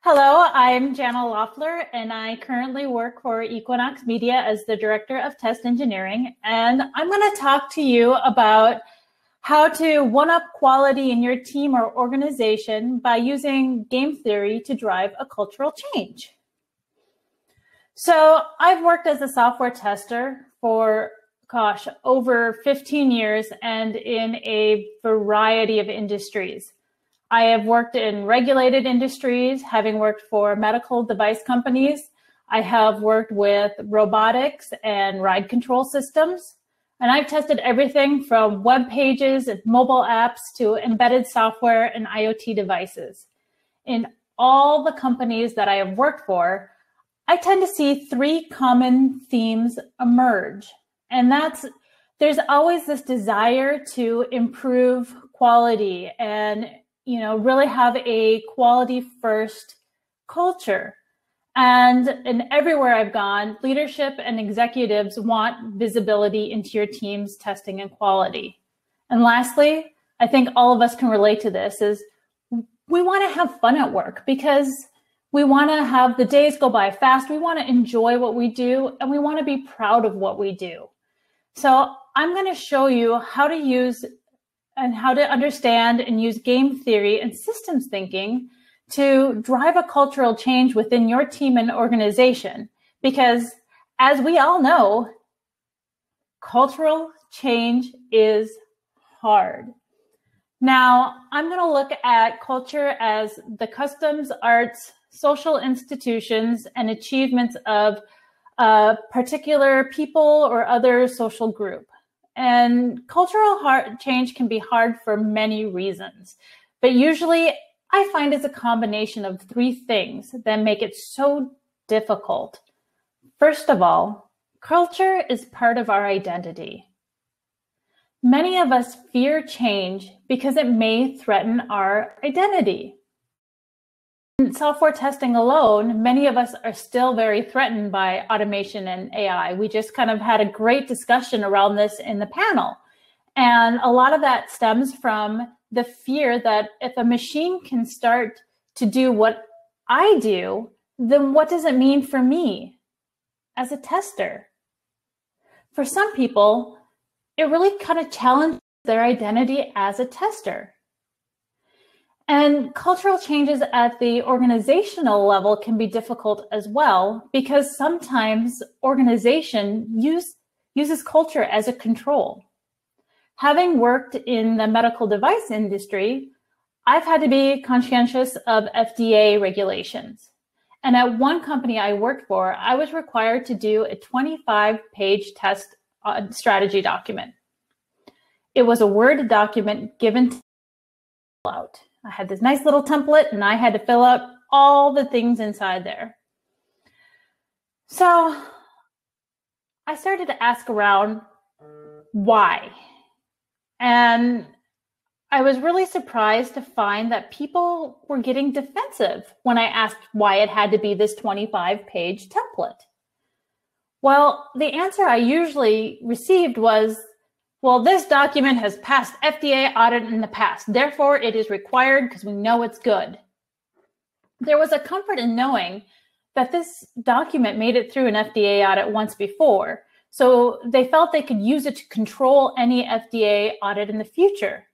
Hello, I'm Janna Loeffler, and I currently work for Equinox Media as the Director of Test Engineering. And I'm going to talk to you about how to one-up quality in your team or organization by using game theory to drive a cultural change. So I've worked as a software tester for, over 15 years and in a variety of industries. I have worked in regulated industries, having worked for medical device companies. I have worked with robotics and ride control systems. And I've tested everything from web pages and mobile apps to embedded software and IoT devices. In all the companies that I have worked for, I tend to see three common themes emerge. And there's always this desire to improve quality and really have a quality first culture. And everywhere I've gone, leadership and executives want visibility into your team's testing and quality. And lastly, I think all of us can relate to this, is we want to have fun at work because we want to have the days go by fast. We want to enjoy what we do, and we want to be proud of what we do. So I'm going to show you how to use and how to understand and use game theory and systems thinking to drive a cultural change within your team and organization. Because as we all know, cultural change is hard. Now, I'm going to look at culture as the customs, arts, social institutions, and achievements of a particular people or other social group. And cultural change can be hard for many reasons, but usually I find it's a combination of three things that make it so difficult. First of all, culture is part of our identity. Many of us fear change because it may threaten our identity. In software testing alone, many of us are still very threatened by automation and AI. We just kind of had a great discussion around this in the panel. And a lot of that stems from the fear that if a machine can start to do what I do, then what does it mean for me as a tester? For some people, it really kind of challenges their identity as a tester. And cultural changes at the organizational level can be difficult as well, because sometimes organization uses culture as a control. Having worked in the medical device industry, I've had to be conscientious of FDA regulations. And at one company I worked for, I was required to do a 25-page test strategy document. It was a Word document given to fill out. I had this nice little template and I had to fill out all the things inside there. So I started to ask around why. And I was really surprised to find that people were getting defensive when I asked why it had to be this 25-page template. Well, the answer I usually received was, well, this document has passed FDA audit in the past. Therefore, it is required because we know it's good. There was a comfort in knowing that this document made it through an FDA audit once before. So they felt they could use it to control any FDA audit in the future.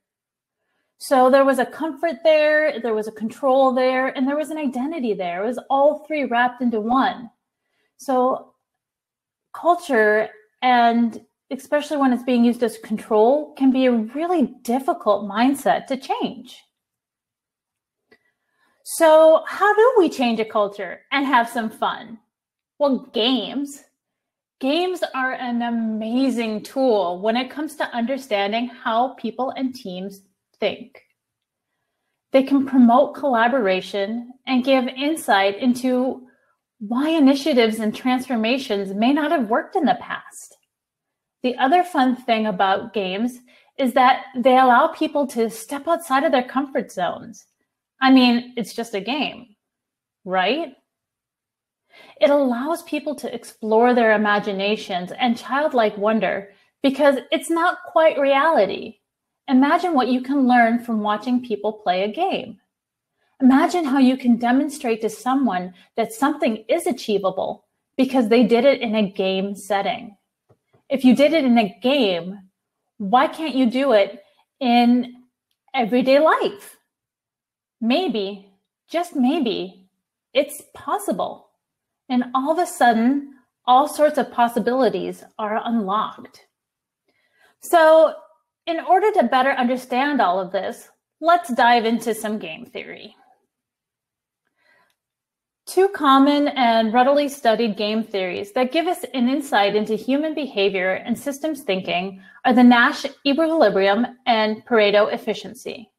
So there was a comfort there, there was a control there, and there was an identity there. It was all three wrapped into one. So culture, and especially when it's being used as control, can be a really difficult mindset to change. So how do we change a culture and have some fun? Well, games. Games are an amazing tool when it comes to understanding how people and teams think. They can promote collaboration and give insight into why initiatives and transformations may not have worked in the past. The other fun thing about games is that they allow people to step outside of their comfort zones. I mean, it's just a game, right? It allows people to explore their imaginations and childlike wonder because it's not quite reality. Imagine what you can learn from watching people play a game. Imagine how you can demonstrate to someone that something is achievable because they did it in a game setting. If you did it in a game, why can't you do it in everyday life? Maybe, just maybe, it's possible. And all of a sudden, all sorts of possibilities are unlocked. So in order to better understand all of this, let's dive into some game theory. Two common and readily studied game theories that give us an insight into human behavior and systems thinking are the Nash Equilibrium and Pareto Efficiency.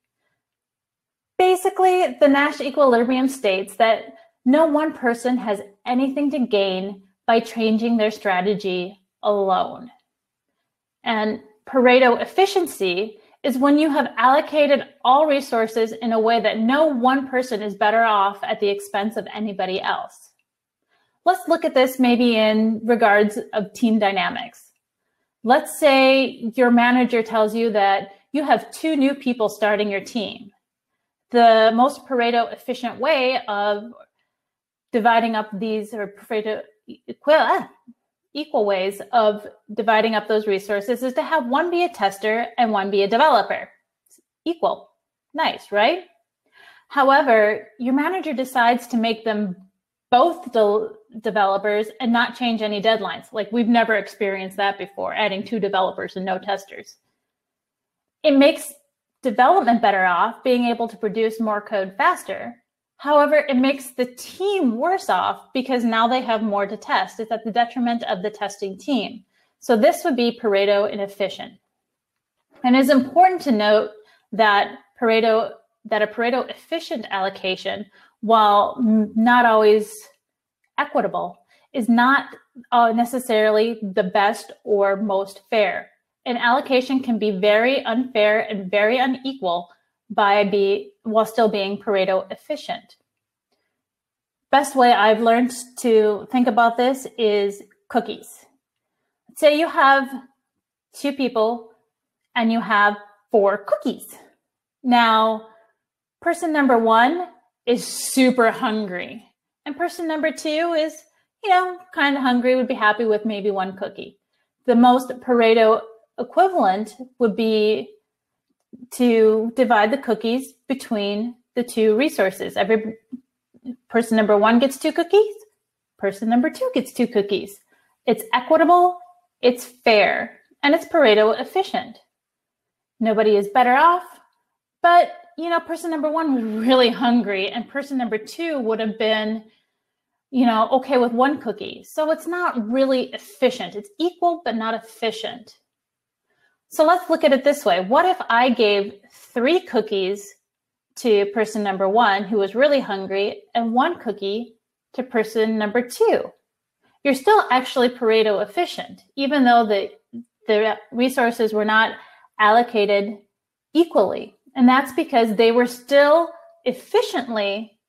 Basically, the Nash Equilibrium states that no one person has anything to gain by changing their strategy alone. And Pareto Efficiency is when you have allocated all resources in a way that no one person is better off at the expense of anybody else. Let's look at this maybe in regards of team dynamics. Let's say your manager tells you that you have 2 new people starting your team. The most Pareto efficient way of dividing up these, or Pareto equal ways of dividing up those resources, is to have one be a tester and one be a developer. It's equal. Nice, right? However, your manager decides to make them both developers and not change any deadlines. Like, we've never experienced that before, adding 2 developers and no testers. It makes development better off, being able to produce more code faster. However, it makes the team worse off because now they have more to test. It's at the detriment of the testing team. So this would be Pareto inefficient. And it's important to note that a Pareto efficient allocation, while not always equitable, is not necessarily the best or most fair. An allocation can be very unfair and very unequal while still being Pareto efficient. Best way I've learned to think about this is cookies. Say you have 2 people and you have 4 cookies. Now, person number 1 is super hungry, and person number 2 is, kind of hungry, would be happy with maybe 1 cookie. The most Pareto equivalent would be to divide the cookies between the 2 resources. Person number 1 gets 2 cookies. Person number 2 gets 2 cookies. It's equitable, it's fair, and it's Pareto efficient. Nobody is better off, but person number 1 was really hungry, and person number 2 would have been, okay with 1 cookie. So it's not really efficient. It's equal, but not efficient. So let's look at it this way. What if I gave 3 cookies to person number 1 who was really hungry and 1 cookie to person number 2? You're still actually Pareto efficient, even though the resources were not allocated equally. And that's because they were still efficiently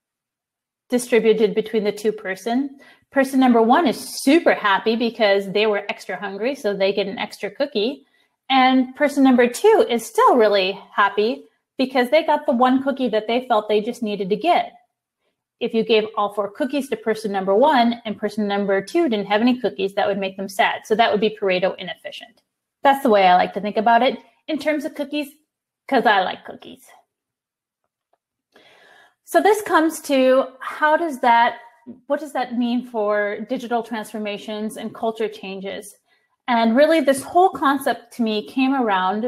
distributed between the 2 person. Person number 1 is super happy because they were extra hungry, so they get an extra cookie. And person number 2 is still really happy because they got the 1 cookie that they felt they just needed to get. If you gave all 4 cookies to person number 1 and person number 2 didn't have any cookies, that would make them sad. So that would be Pareto inefficient. That's the way I like to think about it in terms of cookies, because I like cookies. So this comes to what does that mean for digital transformations and culture changes? And really, this whole concept to me came around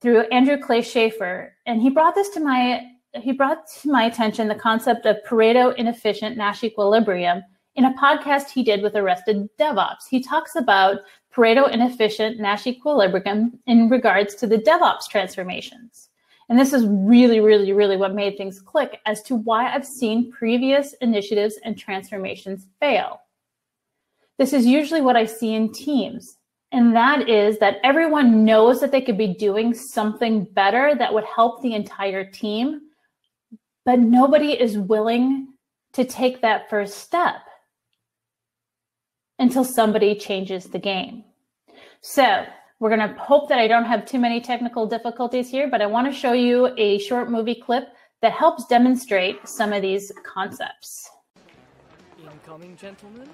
through Andrew Clay Schaefer, and he brought to my attention the concept of Pareto inefficient Nash Equilibrium in a podcast he did with Arrested DevOps. He talks about Pareto inefficient Nash Equilibrium in regards to the DevOps transformations. And this is really, really, really what made things click as to why I've seen previous initiatives and transformations fail. This is usually what I see in teams, and that is that everyone knows that they could be doing something better that would help the entire team, but nobody is willing to take that first step until somebody changes the game. So we're going to hope that I don't have too many technical difficulties here, but I want to show you a short movie clip that helps demonstrate some of these concepts. Incoming, gentlemen.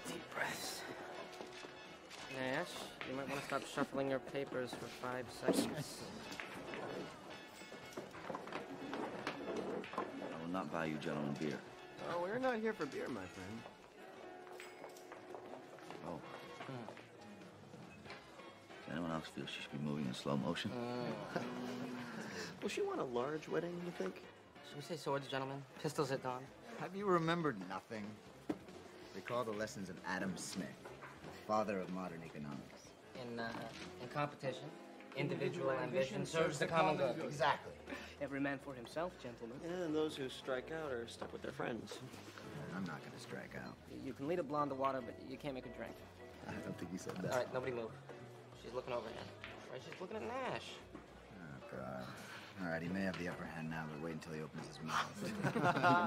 Deep breaths. Nash, you might want to stop shuffling your papers for 5 seconds. I will not buy you gentlemen beer. Oh, we're not here for beer, my friend. Oh. Does anyone else feel she should be moving in slow motion? Will she want a large wedding, you think? Should we say swords, gentlemen? Pistols at dawn? Have you remembered nothing? Recall the lessons of Adam Smith, the father of modern economics. In competition, individual ambition serves the common good. Exactly. Every man for himself, gentlemen. And those who strike out are stuck with their friends. I'm not gonna strike out. You can lead a blonde to water, but you can't make her drink. I don't think you said that. All right, nobody move. She's looking over here. Right, she's looking at Nash. Oh, God. All right, he may have the upper hand now, but wait until he opens his mouth.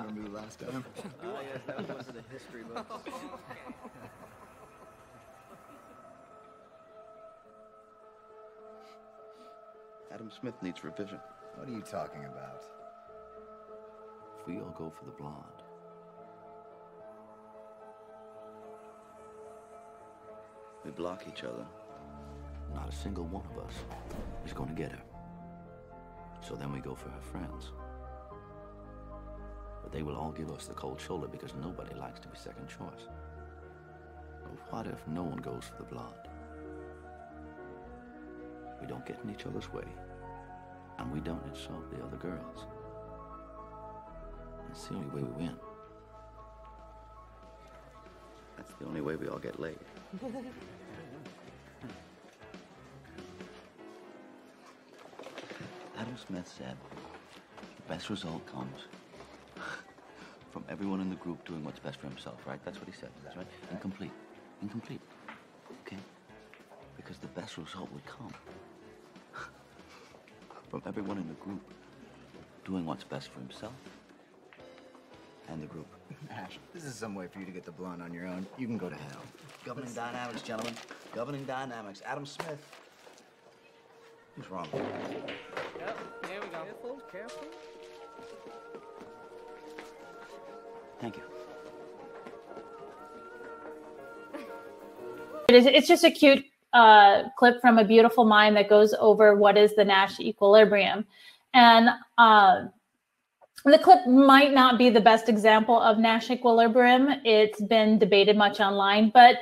Remember the last time? Oh, yes, that was the history books. Adam Smith needs revision. What are you talking about? If we all go for the blonde, we block each other. Not a single one of us is going to get her. So then we go for her friends. But they will all give us the cold shoulder because nobody likes to be second choice. But what if no one goes for the blonde? We don't get in each other's way, and we don't insult the other girls. That's the only way we win. That's the only way we all get laid. Adam Smith said, the best result comes from everyone in the group doing what's best for himself, right? That's what he said, that's right? Incomplete. Incomplete. Okay? Because the best result would come from everyone in the group doing what's best for himself and the group. Ash, this is some way for you to get the blonde on your own. You can go to hell. Governing dynamics, gentlemen. Governing dynamics. Adam Smith. What's wrong with you? Yep, here we go. Careful, careful. Thank you. It's just a cute clip from A Beautiful Mind that goes over what is the Nash Equilibrium. And the clip might not be the best example of Nash Equilibrium. It's been debated much online, but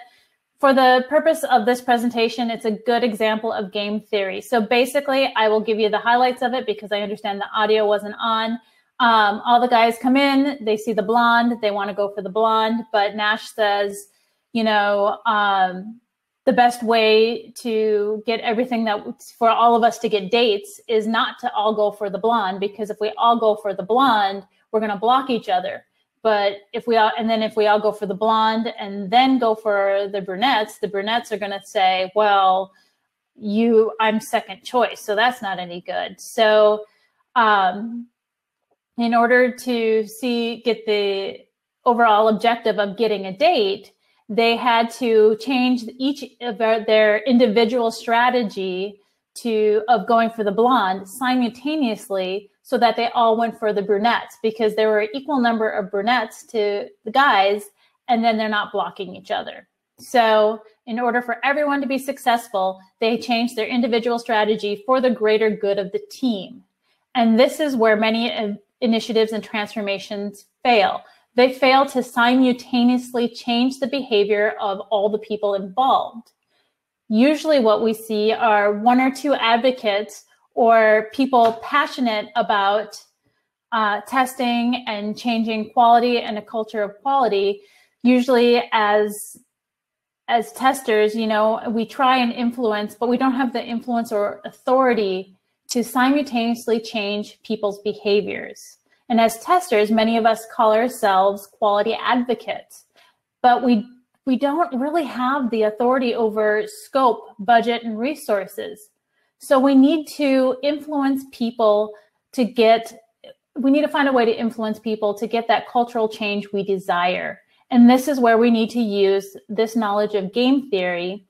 for the purpose of this presentation, it's a good example of game theory. So basically, I will give you the highlights of it because I understand the audio wasn't on. All the guys come in, they see the blonde, they want to go for the blonde, but Nash says, you know, the best way to get everything that for all of us to get dates is not to all go for the blonde, because if we all go for the blonde, we're going to block each other. But if we all go for the blonde and then go for the brunettes are going to say, well, I'm second choice. So that's not any good. So in order to get the overall objective of getting a date, they had to change each of their individual strategy of going for the blonde simultaneously so that they all went for the brunettes, because there were an equal number of brunettes to the guys, and then they're not blocking each other. So in order for everyone to be successful, they changed their individual strategy for the greater good of the team. And this is where many initiatives and transformations fail. They fail to simultaneously change the behavior of all the people involved. Usually what we see are one or two advocates or people passionate about testing and changing quality and a culture of quality. Usually as testers, you know, we try and influence, but we don't have the influence or authority to simultaneously change people's behaviors. And as testers, many of us call ourselves quality advocates, but we don't really have the authority over scope, budget, and resources. So we need to influence people we need to find a way to influence people to get that cultural change we desire. And this is where we need to use this knowledge of game theory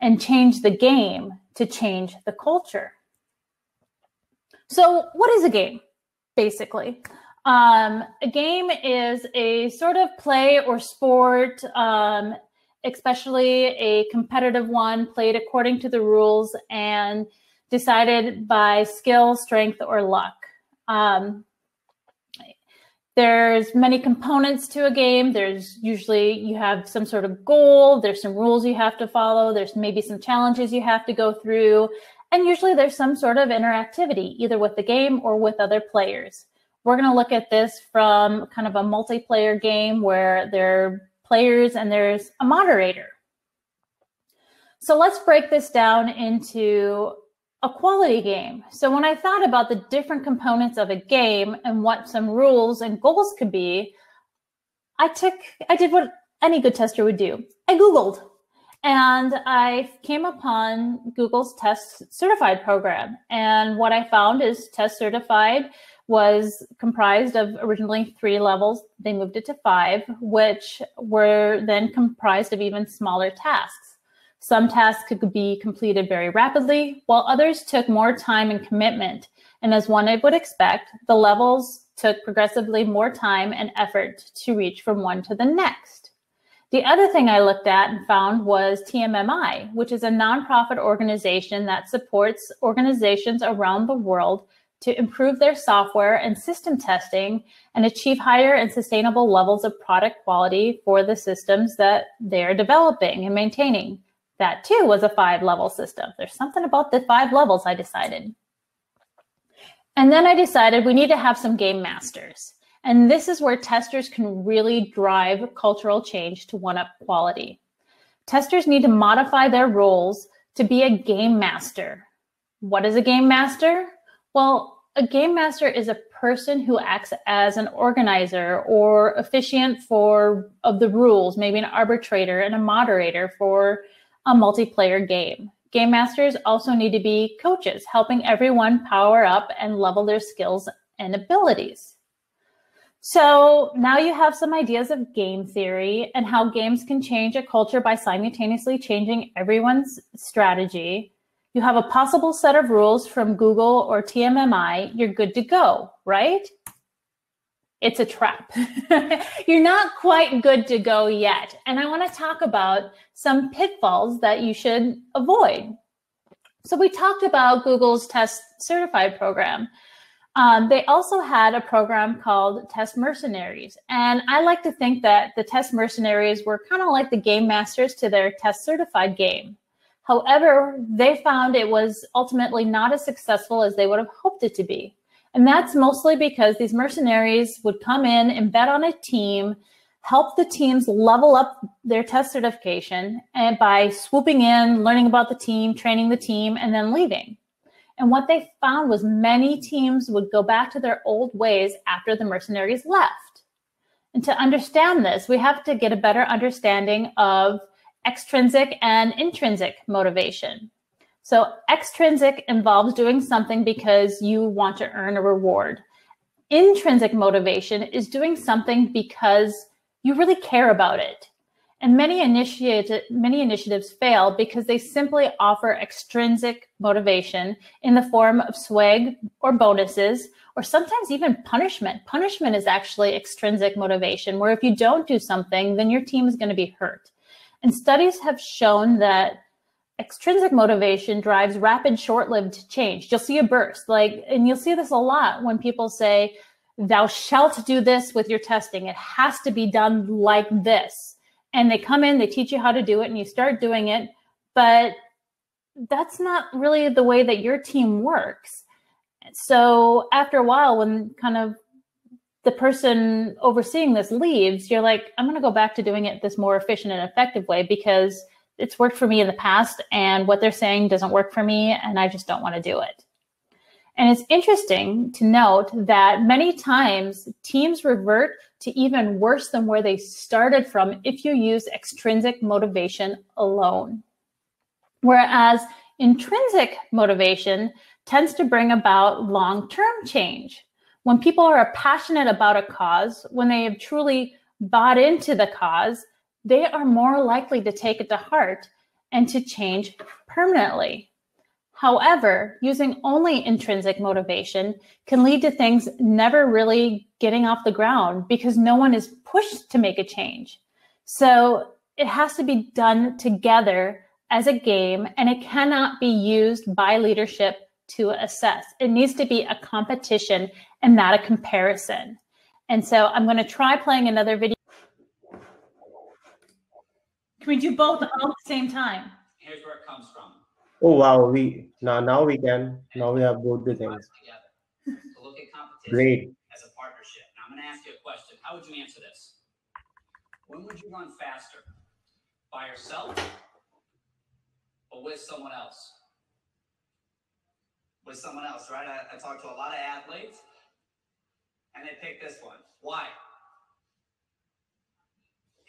and change the game to change the culture. So what is a game, basically? A game is a sort of play or sport, especially a competitive one, played according to the rules and decided by skill, strength, or luck. There's many components to a game. There's usually, you have some sort of goal, there's some rules you have to follow, there's maybe some challenges you have to go through, and usually there's some sort of interactivity, either with the game or with other players. We're going to look at this from kind of a multiplayer game where there are players and there's a moderator. So let's break this down into a quality game. So when I thought about the different components of a game and what some rules and goals could be, I did what any good tester would do. I Googled, and I came upon Google's Test Certified program. And what I found is Test Certified was comprised of originally 3 levels. They moved it to 5, which were then comprised of even smaller tasks. Some tasks could be completed very rapidly, while others took more time and commitment. And as one would expect, the levels took progressively more time and effort to reach from one to the next. The other thing I looked at and found was TMMI, which is a nonprofit organization that supports organizations around the world to improve their software and system testing and achieve higher and sustainable levels of product quality for the systems that they're developing and maintaining. That too was a 5-level system. There's something about the 5 levels, I decided. And then I decided we need to have some game masters. And this is where testers can really drive cultural change to one-up quality. Testers need to modify their roles to be a game master. What is a game master? Well, a game master is a person who acts as an organizer or officiant of the rules, maybe an arbitrator and a moderator for a multiplayer game. Game masters also need to be coaches, helping everyone power up and level their skills and abilities. So now you have some ideas of game theory and how games can change a culture by simultaneously changing everyone's strategy. You have a possible set of rules from Google or TMMI. You're good to go, right? It's a trap. You're not quite good to go yet. And I want to talk about some pitfalls that you should avoid. So we talked about Google's Test Certified program. They also had a program called Test Mercenaries. And I like to think that the Test Mercenaries were kind of like the game masters to their Test Certified game. However, they found it was ultimately not as successful as they would have hoped it to be. And that's mostly because these mercenaries would come in and bet on a team, help the teams level up their test certification, and by swooping in, learning about the team, training the team, and then leaving. And what they found was many teams would go back to their old ways after the mercenaries left. And to understand this, we have to get a better understanding of extrinsic and intrinsic motivation. So extrinsic involves doing something because you want to earn a reward. Intrinsic motivation is doing something because you really care about it. And many initiatives fail because they simply offer extrinsic motivation in the form of swag or bonuses, or sometimes even punishment. Punishment is actually extrinsic motivation, where if you don't do something, then your team is going to be hurt. And studies have shown that extrinsic motivation drives rapid, short-lived change. You'll see a burst, and you'll see this a lot when people say, "Thou shalt do this with your testing. It has to be done like this." And they come in, they teach you how to do it, and you start doing it. But that's not really the way that your team works. So after a while, when kind of the person overseeing this leaves, you're like, I'm going to go back to doing it this more efficient and effective way because it's worked for me in the past, and what they're saying doesn't work for me, and I just don't want to do it. And it's interesting to note that many times teams revert to even worse than where they started from if you use extrinsic motivation alone. Whereas intrinsic motivation tends to bring about long-term change. When people are passionate about a cause, when they have truly bought into the cause, they are more likely to take it to heart and to change permanently. However, using only intrinsic motivation can lead to things never really getting off the ground because no one is pushed to make a change. So it has to be done together as a game, and it cannot be used by leadership to assess. It needs to be a competition and not a comparison. And so I'm going to try playing another video. Can we do both all at the same time? Here's where it comes from. Oh wow, now we can. Now we have both the things. To look at competition Great. as a partnership. Now I'm going to ask you a question. How would you answer this? When would you run faster? By yourself or with someone else? With someone else, right? I talked to a lot of athletes, and they pick this one. Why?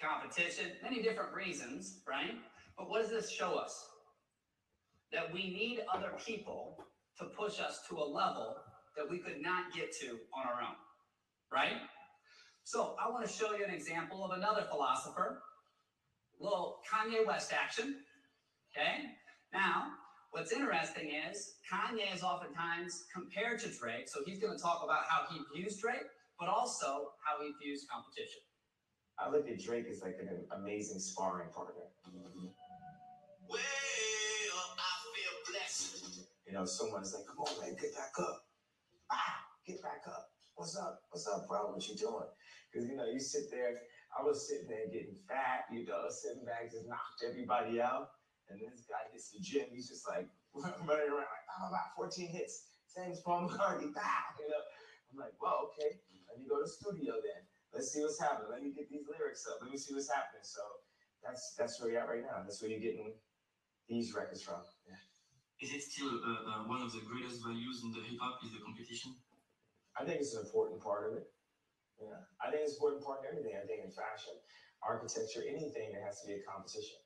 Competition, many different reasons, right? But what does this show us? That we need other people to push us to a level that we could not get to on our own, right? So I want to show you an example of another philosopher, a little Kanye West action, okay? Now, what's interesting is Kanye is oftentimes compared to Drake, so he's going to talk about how he views Drake, but also how he views competition. I look at Drake as like an amazing sparring partner. Well, I feel blessed. You know, someone's like, come on, man, get back up. Get back up. What's up? What's up, bro? What you doing? Because, you know, you sit there. I was sitting there getting fat, you know, sitting back, just knocked everybody out. And this guy hits the gym. He's just like running around like, oh, about 14 hits. Same as Paul McCartney. You know, I'm like, well, okay. Let me go to the studio then. Let's see what's happening. Let me get these lyrics up. Let me see what's happening. So that's where you're at right now. That's where you're getting these records from. Yeah. Is it still one of the greatest values in the hip hop is the competition? I think it's an important part of it. Yeah. I think it's an important part of everything. I think in fashion, architecture, anything that has to be a competition.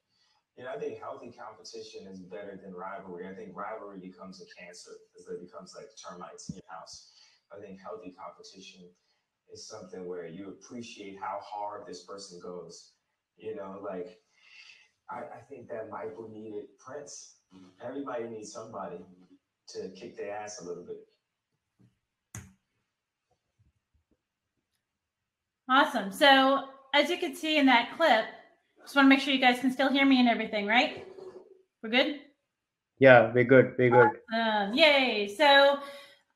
You know, I think healthy competition is better than rivalry. I think rivalry becomes a cancer because it becomes like termites in your house. I think healthy competition is something where you appreciate how hard this person goes. You know, like, I think that Michael needed Prince. Everybody needs somebody to kick their ass a little bit. Awesome. So as you can see in that clip, just want to make sure you guys can still hear me and everything, right? We're good? Yeah, we're good. We're good. Yay. So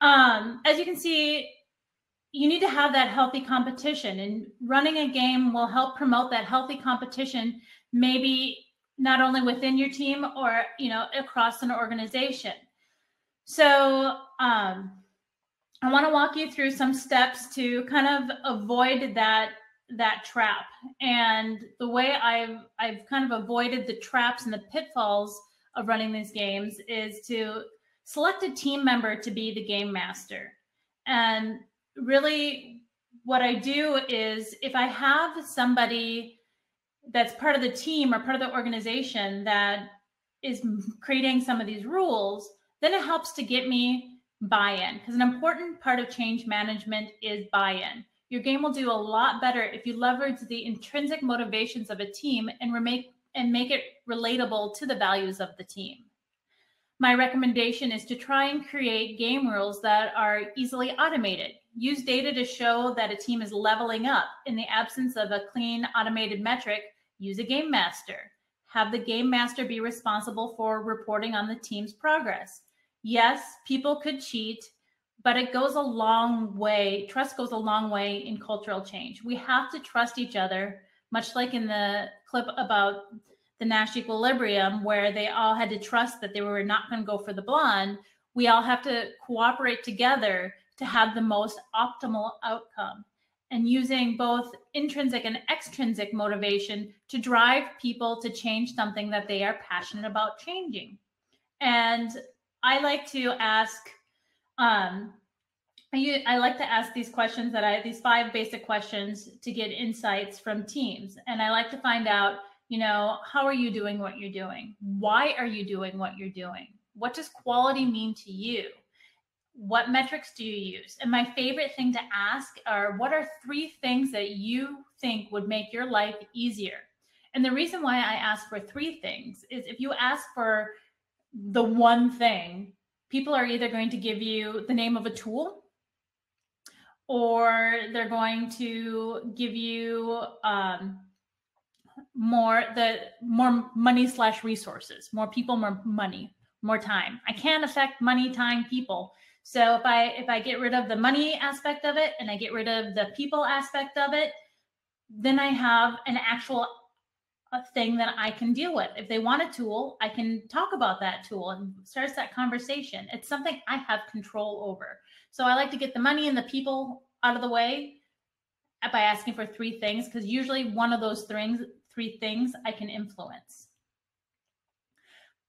as you can see, you need to have that healthy competition, and running a game will help promote that healthy competition, maybe not only within your team or, you know, across an organization. So I want to walk you through some steps to kind of avoid that trap. And the way I've kind of avoided the traps and the pitfalls of running these games is to select a team member to be the game master. And really what I do is if I have somebody that's part of the team or part of the organization that is creating some of these rules, then it helps to get me buy-in, because an important part of change management is buy-in. Your game will do a lot better if you leverage the intrinsic motivations of a team and make it relatable to the values of the team. My recommendation is to try and create game rules that are easily automated. Use data to show that a team is leveling up. In the absence of a clean automated metric, use a game master. Have the game master be responsible for reporting on the team's progress. Yes, people could cheat, but it goes a long way. Trust goes a long way in cultural change. We have to trust each other, much like in the clip about the Nash Equilibrium, where they all had to trust that they were not going to go for the blonde. We all have to cooperate together to have the most optimal outcome, and using both intrinsic and extrinsic motivation to drive people to change something that they are passionate about changing. And I like to ask, I like to ask these questions these 5 basic questions to get insights from teams. And I like to find out, you know, how are you doing what you're doing? Why are you doing what you're doing? What does quality mean to you? What metrics do you use? And my favorite thing to ask are, what are 3 things that you think would make your life easier? And the reason why I ask for 3 things is if you ask for the one thing. People are either going to give you the name of a tool, or they're going to give you more money/resources, more people, more money, more time. I can't affect money, time, people. So if I get rid of the money aspect of it and I get rid of the people aspect of it, then I have an actual thing that I can deal with. If they want a tool, I can talk about that tool and starts that conversation. It's something I have control over. So I like to get the money and the people out of the way by asking for 3 things, because usually one of those 3 things I can influence.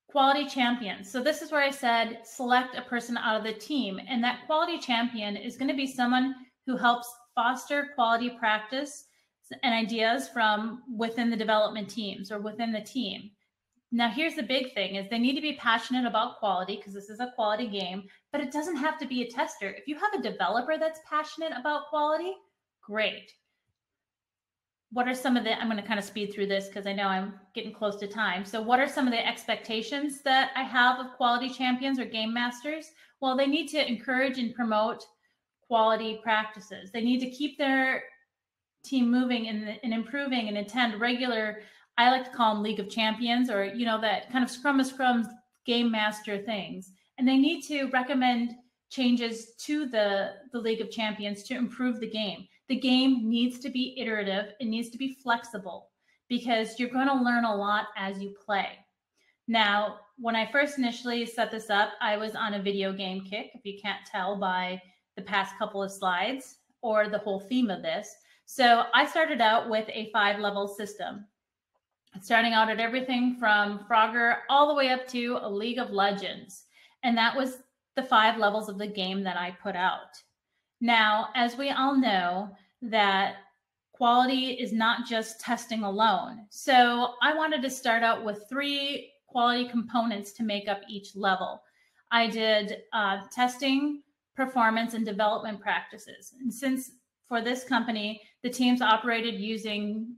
Quality champions. So this is where I said select a person out of the team, and that quality champion is going to be someone who helps foster quality practice and ideas from within the development teams or within the team. Now, here's the big thing is they need to be passionate about quality, because this is a quality game, but it doesn't have to be a tester. If you have a developer that's passionate about quality, great. What are some of the, I'm going to kind of speed through this because I know I'm getting close to time. So what are some of the expectations that I have of quality champions or game masters? Well, they need to encourage and promote quality practices. They need to keep their team moving and improving and attend regular, I like to call them League of Champions, or, you know, that kind of scrum of scrums game master things. And they need to recommend changes to the League of Champions to improve the game. The game needs to be iterative. It needs to be flexible, because you're going to learn a lot as you play. Now, when I first initially set this up, I was on a video game kick, if you can't tell by the past couple of slides or the whole theme of this. So I started out with a 5-level system, starting out at everything from Frogger all the way up to a League of Legends. And that was the 5 levels of the game that I put out. Now, as we all know, that quality is not just testing alone. So I wanted to start out with 3 quality components to make up each level. I did testing, performance, and development practices. And since for this company, the teams operated using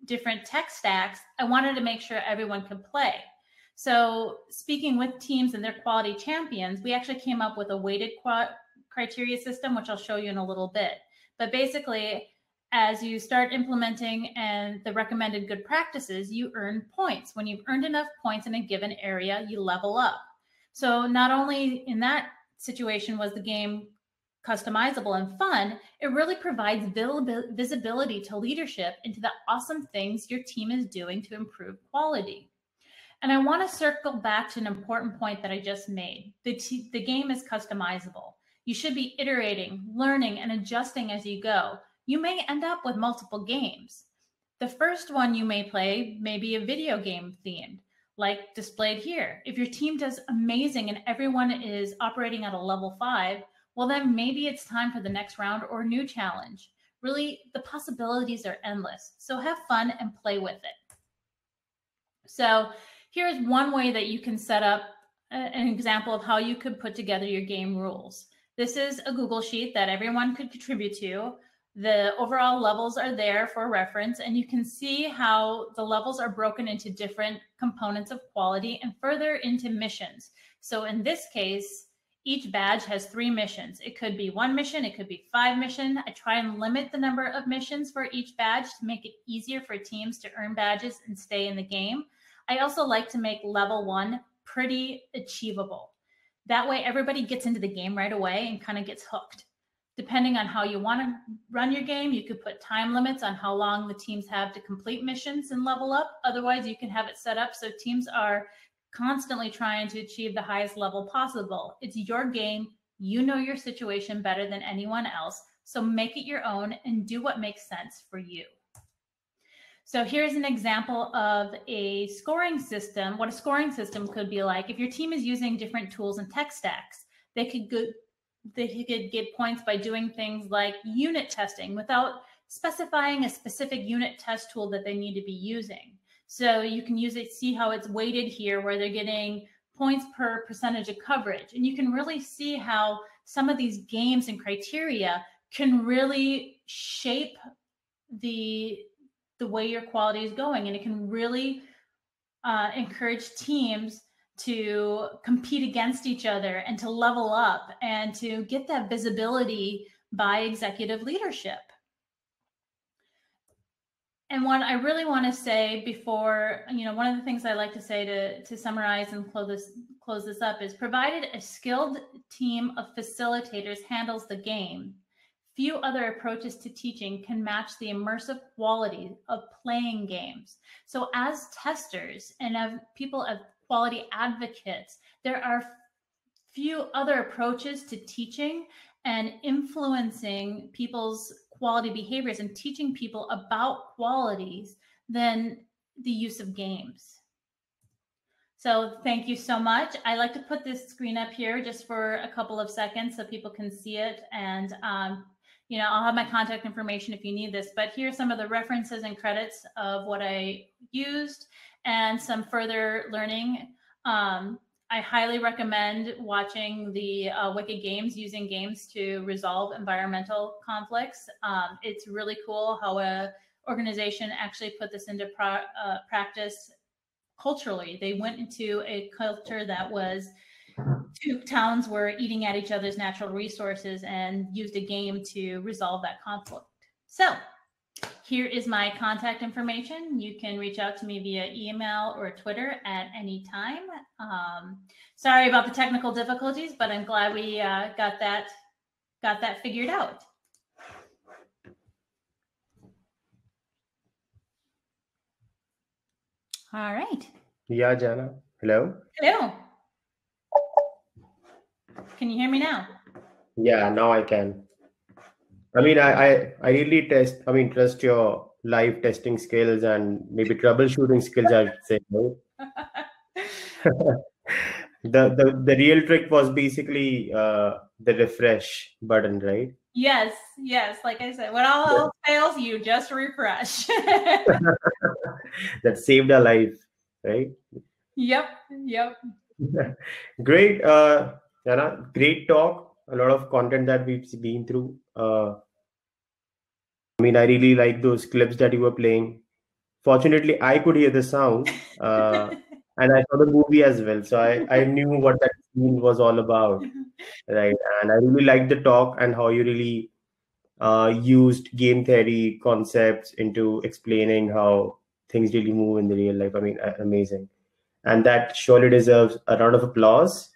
different tech stacks, I wanted to make sure everyone could play. So speaking with teams and their quality champions, we actually came up with a weighted criteria system, which I'll show you in a little bit. But basically, as you start implementing and the recommended good practices, you earn points. When you've earned enough points in a given area, you level up. So not only in that situation was the game customizable and fun, it really provides visibility to leadership into the awesome things your team is doing to improve quality. And I want to circle back to an important point that I just made. The game is customizable. You should be iterating, learning, and adjusting as you go. You may end up with multiple games. The first one you may play may be a video game themed, like displayed here. If your team does amazing and everyone is operating at a level 5, well, then maybe it's time for the next round or new challenge. Really, the possibilities are endless. So have fun and play with it. So here's one way that you can set up an example of how you could put together your game rules. This is a Google Sheet that everyone could contribute to. The overall levels are there for reference, and you can see how the levels are broken into different components of quality and further into missions. So in this case, each badge has 3 missions. It could be 1 mission, it could be 5 missions. I try and limit the number of missions for each badge to make it easier for teams to earn badges and stay in the game. I also like to make level 1 pretty achievable. That way everybody gets into the game right away and kind of gets hooked. Depending on how you want to run your game, you could put time limits on how long the teams have to complete missions and level up. Otherwise, you can have it set up so teams are constantly trying to achieve the highest level possible. It's your game. You know your situation better than anyone else. So make it your own and do what makes sense for you. So here's an example of a scoring system, what a scoring system could be like. If your team is using different tools and tech stacks, they could get points by doing things like unit testing without specifying a specific unit test tool that they need to be using. So you can use it, see how it's weighted here, where they're getting points per percentage of coverage. And you can really see how some of these games and criteria can really shape the way your quality is going. And it can really encourage teams to compete against each other and to level up and to get that visibility by executive leadership. And what I really want to say before, one of the things I like to say to summarize and close this up is, provided a skilled team of facilitators handles the game, few other approaches to teaching can match the immersive quality of playing games. So as testers and as people, as quality advocates, there are few other approaches to teaching and influencing people's quality behaviors and teaching people about qualities than the use of games. So thank you so much. I like to put this screen up here just for a couple of seconds so people can see it. And, I'll have my contact information if you need this, but here's some of the references and credits of what I used and some further learning. I highly recommend watching the Wicked Games, using games to resolve environmental conflicts. It's really cool how an organization actually put this into practice culturally. They went into a culture that was, two towns were eating at each other's natural resources and used a game to resolve that conflict. So here is my contact information. You can reach out to me via email or Twitter at any time. Sorry about the technical difficulties, but I'm glad we got that figured out. All right. Yeah, Janna. Hello. Hello. Can you hear me now? Yeah, now I can. I mean, I really trust your live testing skills and maybe troubleshooting skills, I'd say. Right? The real trick was basically the refresh button, right? Yes. Like I said, when all else fails, you just refresh. That saved our life, right? Yep. Great, Janna, great talk. A lot of content that we've been through. I mean, I really like those clips that you were playing. Fortunately, I could hear the sound, and I saw the movie as well, so I knew what that scene was all about, right? And I really liked the talk and how you really used game theory concepts into explaining how things really move in the real life. I mean, amazing. And that surely deserves a round of applause.